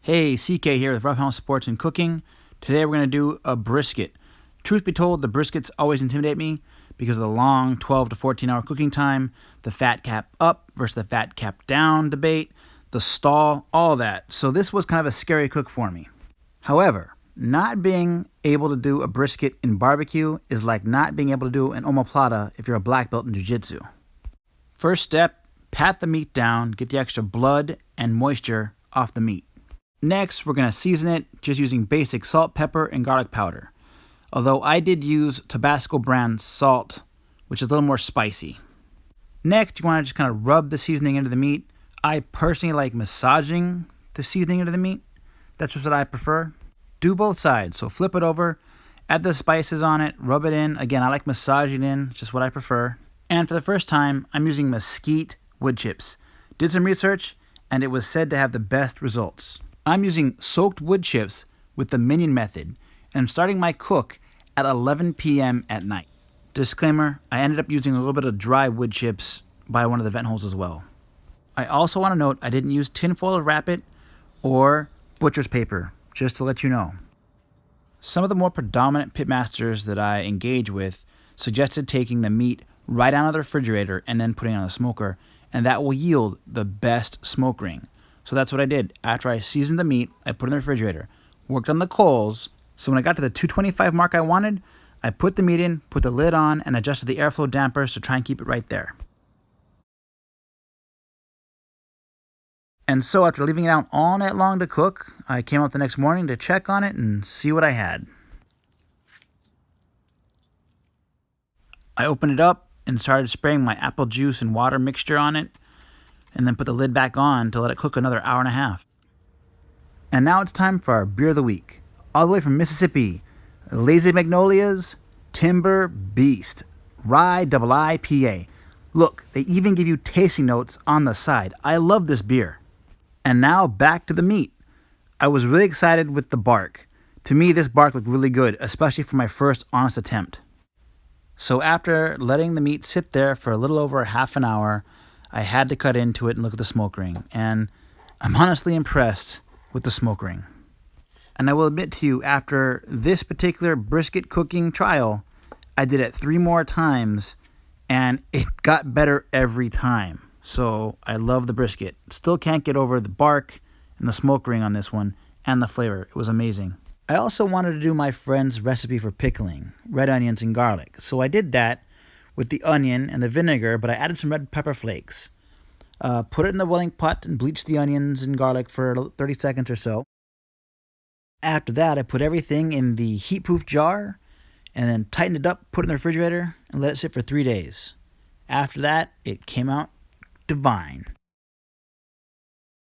Hey, CK here with Roughhouse Sports and Cooking. Today we're going to do a brisket. Truth be told, the briskets always intimidate me because of the long 12 to 14 hour cooking time, the fat cap up versus the fat cap down debate, the stall, all that. So this was kind of a scary cook for me. However, not being able to do a brisket in barbecue is like not being able to do an omoplata if you're a black belt in Jiu-Jitsu. First step, pat the meat down, get the extra blood and moisture off the meat. Next, we're going to season it just using basic salt, pepper, and garlic powder. Although I did use Tabasco brand salt, which is a little more spicy. Next, you want to just kind of rub the seasoning into the meat. I personally like massaging the seasoning into the meat. That's just what I prefer. Do both sides. So flip it over, add the spices on it, rub it in. Again, I like massaging in, just what I prefer. And for the first time, I'm using mesquite wood chips. Did some research, and it was said to have the best results. I'm using soaked wood chips with the minion method, and I'm starting my cook at 11 p.m. at night. Disclaimer, I ended up using a little bit of dry wood chips by one of the vent holes as well. I also want to note I didn't use tinfoil to wrap it or butcher's paper, just to let you know. Some of the more predominant pitmasters that I engage with suggested taking the meat right out of the refrigerator and then putting it on the smoker, and that will yield the best smoke ring. So that's what I did. After I seasoned the meat, I put it in the refrigerator, worked on the coals. So when I got to the 225 mark I wanted, I put the meat in, put the lid on, and adjusted the airflow dampers to try and keep it right there. And so after leaving it out all night long to cook, I came out the next morning to check on it and see what I had. I opened it up and started spraying my apple juice and water mixture on it, and then put the lid back on to let it cook another hour and a half. And now it's time for our beer of the week. All the way from Mississippi, Lazy Magnolia's Timber Beast Rye Double IPA. Look, they even give you tasting notes on the side. I love this beer. And now back to the meat. I was really excited with the bark. To me, this bark looked really good, especially for my first honest attempt. So after letting the meat sit there for a little over half an hour, I had to cut into it and look at the smoke ring, and I'm honestly impressed with the smoke ring. And I will admit to you, after this particular brisket cooking trial, I did it 3 more times, and it got better every time. So I love the brisket. Still can't get over the bark and the smoke ring on this one, and the flavor. It was amazing. I also wanted to do my friend's recipe for pickling, red onions and garlic. So I did that with the onion and the vinegar, but I added some red pepper flakes. Put it in the boiling pot and bleached the onions and garlic for 30 seconds or so. After that, I put everything in the heat-proof jar and then tightened it up, put it in the refrigerator, and let it sit for 3 days. After that, it came out divine.